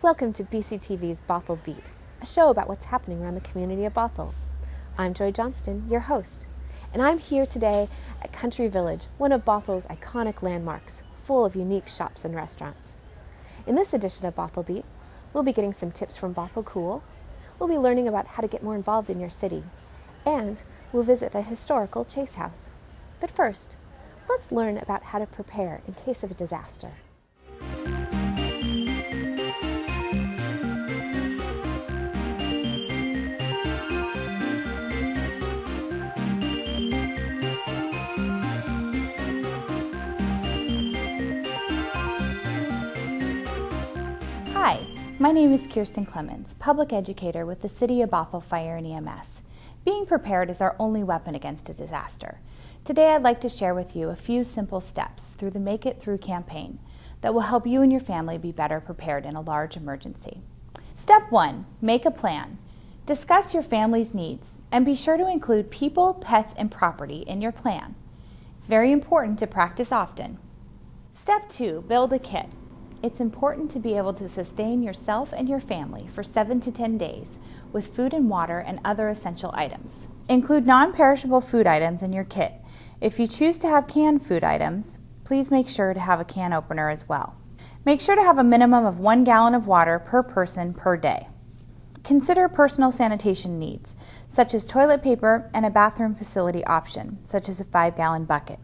Welcome to BCTV's Bothell Beat, a show about what's happening around the community of Bothell. I'm Joy Johnston, your host, and I'm here today at Country Village, one of Bothell's iconic landmarks, full of unique shops and restaurants. In this edition of Bothell Beat, we'll be getting some tips from Bothell Cool, we'll be learning about how to get more involved in your city, and we'll visit the historical Chase House. But first, let's learn about how to prepare in case of a disaster. Hi, my name is Kirsten Clemens, public educator with the City of Bothell Fire and EMS. Being prepared is our only weapon against a disaster. Today I'd like to share with you a few simple steps through the Make It Through campaign that will help you and your family be better prepared in a large emergency. Step 1, make a plan. Discuss your family's needs and be sure to include people, pets, and property in your plan. It's very important to practice often. Step 2, build a kit. It's important to be able to sustain yourself and your family for 7 to 10 days with food and water and other essential items. Include non-perishable food items in your kit. If you choose to have canned food items, please make sure to have a can opener as well. Make sure to have a minimum of 1 gallon of water per person per day. Consider personal sanitation needs, such as toilet paper and a bathroom facility option, such as a 5-gallon bucket.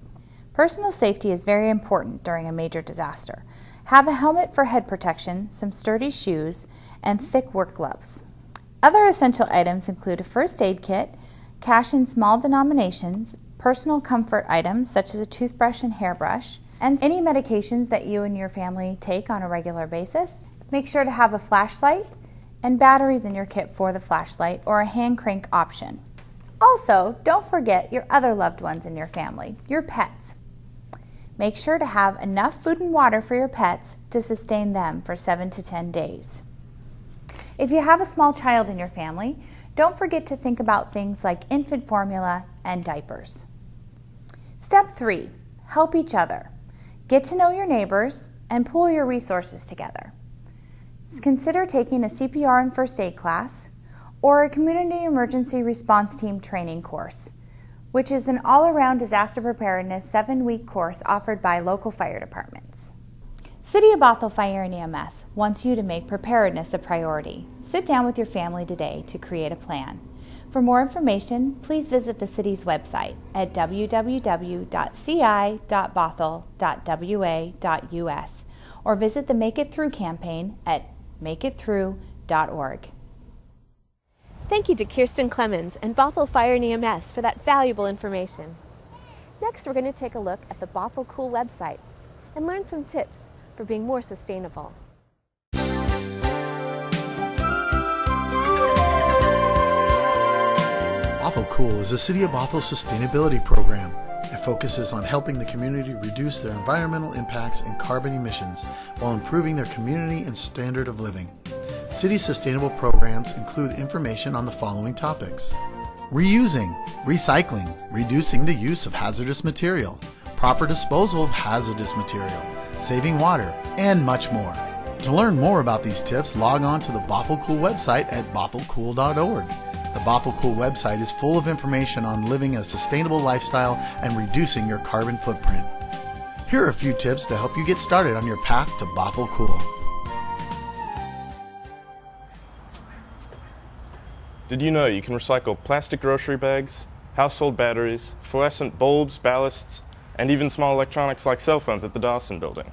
Personal safety is very important during a major disaster. Have a helmet for head protection, some sturdy shoes, and thick work gloves. Other essential items include a first aid kit, cash in small denominations, personal comfort items such as a toothbrush and hairbrush, and any medications that you and your family take on a regular basis. Make sure to have a flashlight and batteries in your kit for the flashlight or a hand crank option. Also, don't forget your other loved ones in your family, your pets. Make sure to have enough food and water for your pets to sustain them for 7 to 10 days. If you have a small child in your family, don't forget to think about things like infant formula and diapers. Step 3, help each other. Get to know your neighbors and pool your resources together. Consider taking a CPR and first aid class or a community emergency response team training course, which is an all-around disaster preparedness 7-week course offered by local fire departments. City of Bothell Fire and EMS wants you to make preparedness a priority. Sit down with your family today to create a plan. For more information, please visit the city's website at www.ci.bothell.wa.us or visit the Make It Through campaign at makeitthrough.org. Thank you to Kirsten Clemens and Bothell Fire and EMS for that valuable information. Next, we're going to take a look at the Bothell Cool website and learn some tips for being more sustainable. Bothell Cool is a City of Bothell sustainability program. It focuses on helping the community reduce their environmental impacts and carbon emissions while improving their community and standard of living. City sustainable programs include information on the following topics: reusing, recycling, reducing the use of hazardous material, proper disposal of hazardous material, saving water, and much more. To learn more about these tips, log on to the Bothell Cool website at bothellcool.org. The Bothell Cool website is full of information on living a sustainable lifestyle and reducing your carbon footprint. Here are a few tips to help you get started on your path to Bothell Cool. Did you know you can recycle plastic grocery bags, household batteries, fluorescent bulbs, ballasts, and even small electronics like cell phones at the Dawson Building?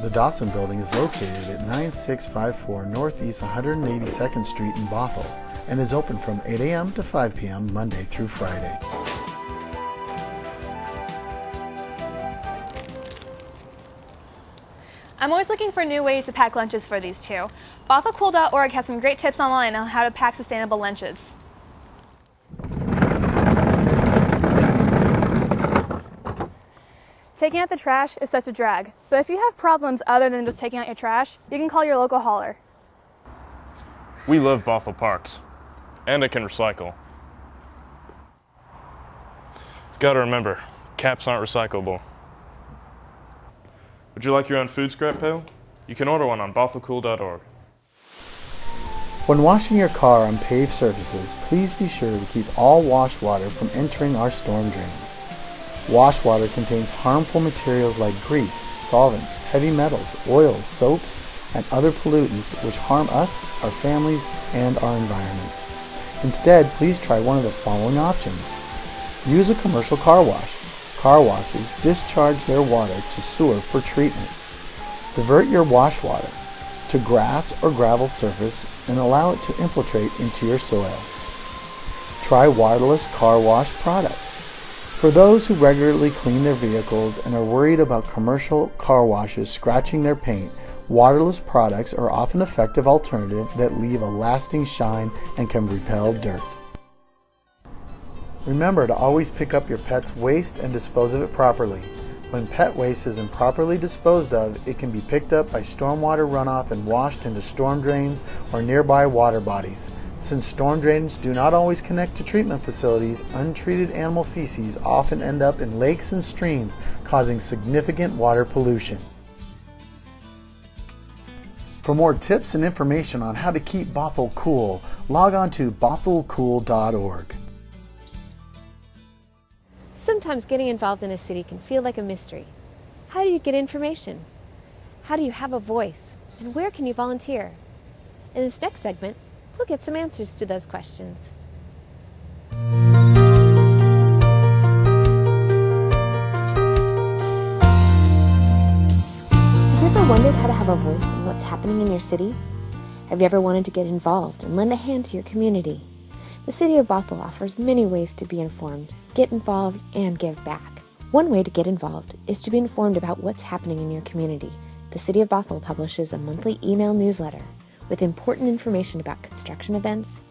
The Dawson Building is located at 9654 Northeast 182nd Street in Bothell and is open from 8 a.m. to 5 p.m. Monday through Friday. I'm always looking for new ways to pack lunches for these two. BothellCool.org has some great tips online on how to pack sustainable lunches. Taking out the trash is such a drag, but if you have problems other than just taking out your trash, you can call your local hauler. We love Bothell Parks, and it can recycle. Gotta remember, caps aren't recyclable. Would you like your own food scrap pail? You can order one on bothellcool.org. When washing your car on paved surfaces, please be sure to keep all wash water from entering our storm drains. Wash water contains harmful materials like grease, solvents, heavy metals, oils, soaps, and other pollutants which harm us, our families, and our environment. Instead, please try one of the following options. Use a commercial car wash. Car washers discharge their water to sewer for treatment. Divert your wash water to grass or gravel surface and allow it to infiltrate into your soil. Try waterless car wash products. For those who regularly clean their vehicles and are worried about commercial car washes scratching their paint, waterless products are often an effective alternative that leave a lasting shine and can repel dirt. Remember to always pick up your pet's waste and dispose of it properly. When pet waste is improperly disposed of, it can be picked up by stormwater runoff and washed into storm drains or nearby water bodies. Since storm drains do not always connect to treatment facilities, untreated animal feces often end up in lakes and streams, causing significant water pollution. For more tips and information on how to keep Bothell cool, log on to bothellcool.org. Sometimes getting involved in a city can feel like a mystery. How do you get information? How do you have a voice? And where can you volunteer? In this next segment, we'll get some answers to those questions. Have you ever wondered how to have a voice in what's happening in your city? Have you ever wanted to get involved and lend a hand to your community? The City of Bothell offers many ways to be informed, get involved, and give back. One way to get involved is to be informed about what's happening in your community. The City of Bothell publishes a monthly email newsletter with important information about construction events,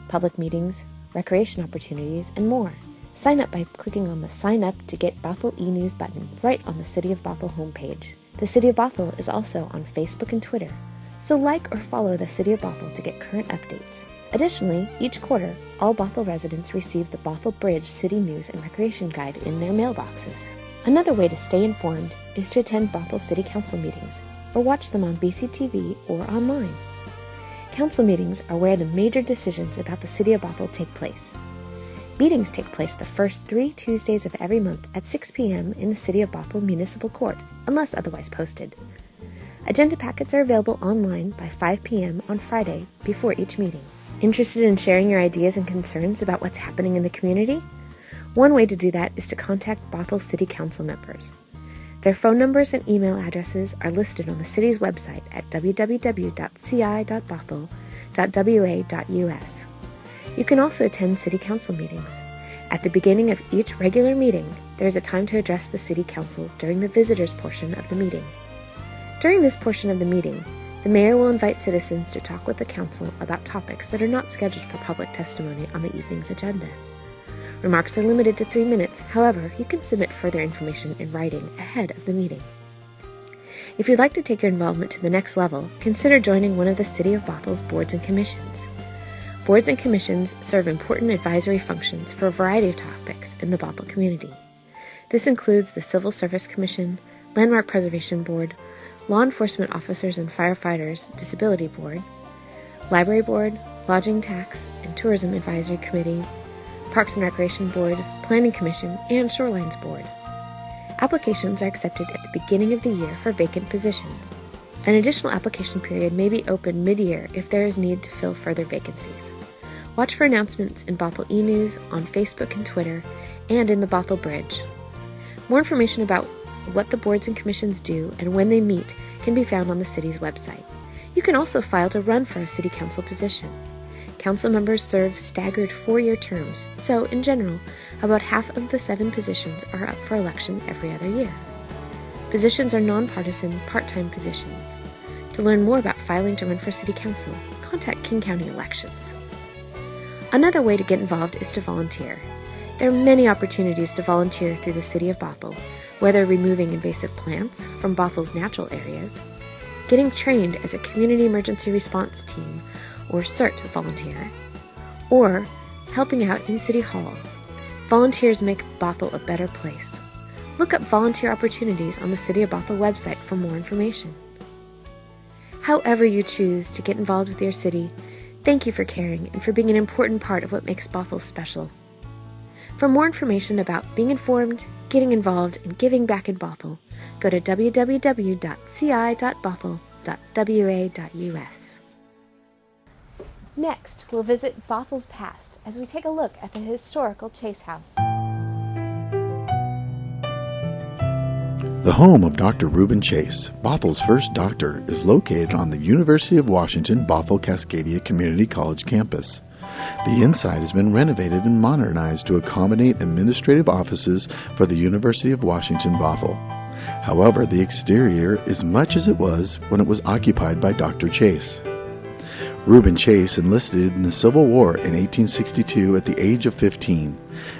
public meetings, recreation opportunities, and more. Sign up by clicking on the Sign Up to Get Bothell e-News button right on the City of Bothell homepage. The City of Bothell is also on Facebook and Twitter, so like or follow the City of Bothell to get current updates. Additionally, each quarter, all Bothell residents receive the Bothell Bridge City News and Recreation Guide in their mailboxes. Another way to stay informed is to attend Bothell City Council meetings or watch them on BCTV or online. Council meetings are where the major decisions about the City of Bothell take place. Meetings take place the first 3 Tuesdays of every month at 6 p.m. in the City of Bothell Municipal Court, unless otherwise posted. Agenda packets are available online by 5 p.m. on Friday before each meeting. Interested in sharing your ideas and concerns about what's happening in the community? One way to do that is to contact Bothell City Council members. Their phone numbers and email addresses are listed on the city's website at www.ci.bothell.wa.us. You can also attend City Council meetings. At the beginning of each regular meeting, there is a time to address the City Council during the visitors portion of the meeting. During this portion of the meeting, the mayor will invite citizens to talk with the council about topics that are not scheduled for public testimony on the evening's agenda. Remarks are limited to 3 minutes, however, you can submit further information in writing ahead of the meeting. If you'd like to take your involvement to the next level, consider joining one of the City of Bothell's boards and commissions. Boards and commissions serve important advisory functions for a variety of topics in the Bothell community. This includes the Civil Service Commission, Landmark Preservation Board, Law Enforcement Officers and Firefighters Disability Board, Library Board, Lodging Tax and Tourism Advisory Committee, Parks and Recreation Board, Planning Commission, and Shorelines Board. Applications are accepted at the beginning of the year for vacant positions. An additional application period may be open mid-year if there is need to fill further vacancies. Watch for announcements in Bothell e-News, on Facebook and Twitter, and in the Bothell Bridge. More information about what the boards and commissions do and when they meet can be found on the city's website. You can also file to run for a city council position. Council members serve staggered 4-year terms, so in general, about half of the 7 positions are up for election every other year. Positions are nonpartisan, part-time positions. To learn more about filing to run for city council, contact King County Elections. Another way to get involved is to volunteer. There are many opportunities to volunteer through the City of Bothell, whether removing invasive plants from Bothell's natural areas, getting trained as a Community Emergency Response Team or CERT volunteer, or helping out in City Hall. Volunteers make Bothell a better place. Look up volunteer opportunities on the City of Bothell website for more information. However you choose to get involved with your city, thank you for caring and for being an important part of what makes Bothell special. For more information about being informed, getting involved, and giving back in Bothell, go to www.ci.bothell.wa.us. Next, we'll visit Bothell's past as we take a look at the historical Chase House. The home of Dr. Reuben Chase, Bothell's first doctor, is located on the University of Washington Bothell-Cascadia Community College campus. The inside has been renovated and modernized to accommodate administrative offices for the University of Washington Bothell. However, the exterior is much as it was when it was occupied by Dr. Chase. Reuben Chase enlisted in the Civil War in 1862 at the age of 15.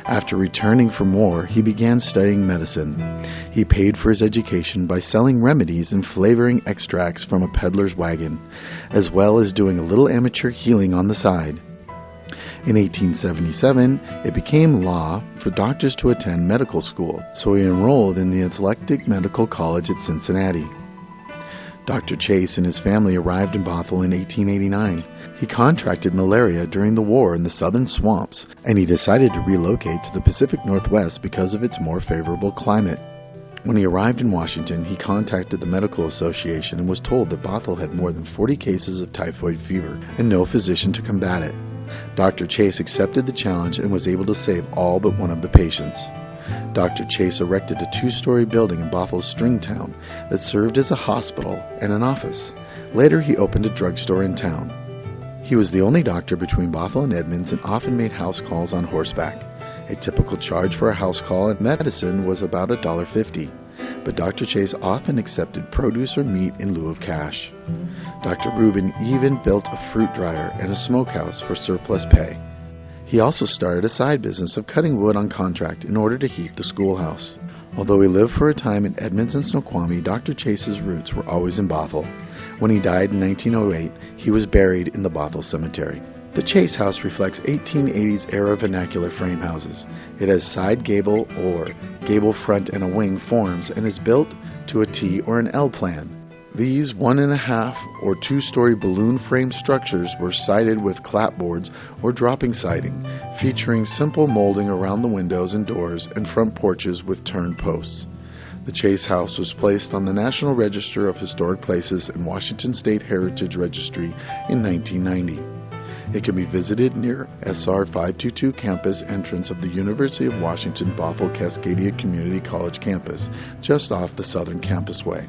After returning from war, he began studying medicine. He paid for his education by selling remedies and flavoring extracts from a peddler's wagon, as well as doing a little amateur healing on the side. In 1877, it became law for doctors to attend medical school, so he enrolled in the Eclectic Medical College at Cincinnati. Dr. Chase and his family arrived in Bothell in 1889. He contracted malaria during the war in the southern swamps, and he decided to relocate to the Pacific Northwest because of its more favorable climate. When he arrived in Washington, he contacted the Medical Association and was told that Bothell had more than 40 cases of typhoid fever and no physician to combat it. Dr. Chase accepted the challenge and was able to save all but one of the patients. Dr. Chase erected a 2-story building in Bothell's Stringtown that served as a hospital and an office. Later, he opened a drugstore in town. He was the only doctor between Bothell and Edmonds and often made house calls on horseback. A typical charge for a house call in medicine was about $1.50, but Dr. Chase often accepted produce or meat in lieu of cash. Dr. Reuben even built a fruit dryer and a smokehouse for surplus pay. He also started a side business of cutting wood on contract in order to heat the schoolhouse. Although he lived for a time in Edmonds and Snoqualmie, Dr. Chase's roots were always in Bothell. When he died in 1908, he was buried in the Bothell Cemetery. The Chase House reflects 1880s era vernacular frame houses. It has side gable or gable front and a wing forms and is built to a T or an L plan. These 1.5 or 2-story balloon frame structures were sided with clapboards or dropping siding, featuring simple molding around the windows and doors and front porches with turned posts. The Chase House was placed on the National Register of Historic Places and Washington State Heritage Registry in 1990. It can be visited near SR 522 campus entrance of the University of Washington Bothell-Cascadia Community College campus, just off the Southern Campusway.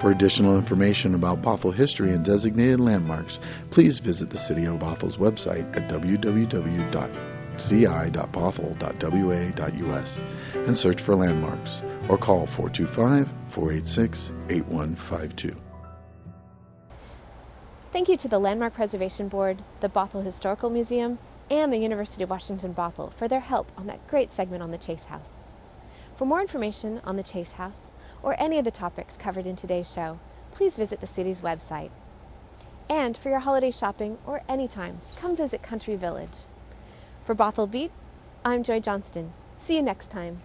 For additional information about Bothell history and designated landmarks, please visit the City of Bothell's website at www.ci.bothell.wa.us and search for landmarks, or call 425-486-8152. Thank you to the Landmark Preservation Board, the Bothell Historical Museum, and the University of Washington Bothell for their help on that great segment on the Chase House. For more information on the Chase House, or any of the topics covered in today's show, please visit the city's website. And for your holiday shopping or anytime, come visit Country Village. For Bothell Beat, I'm Joy Johnston. See you next time.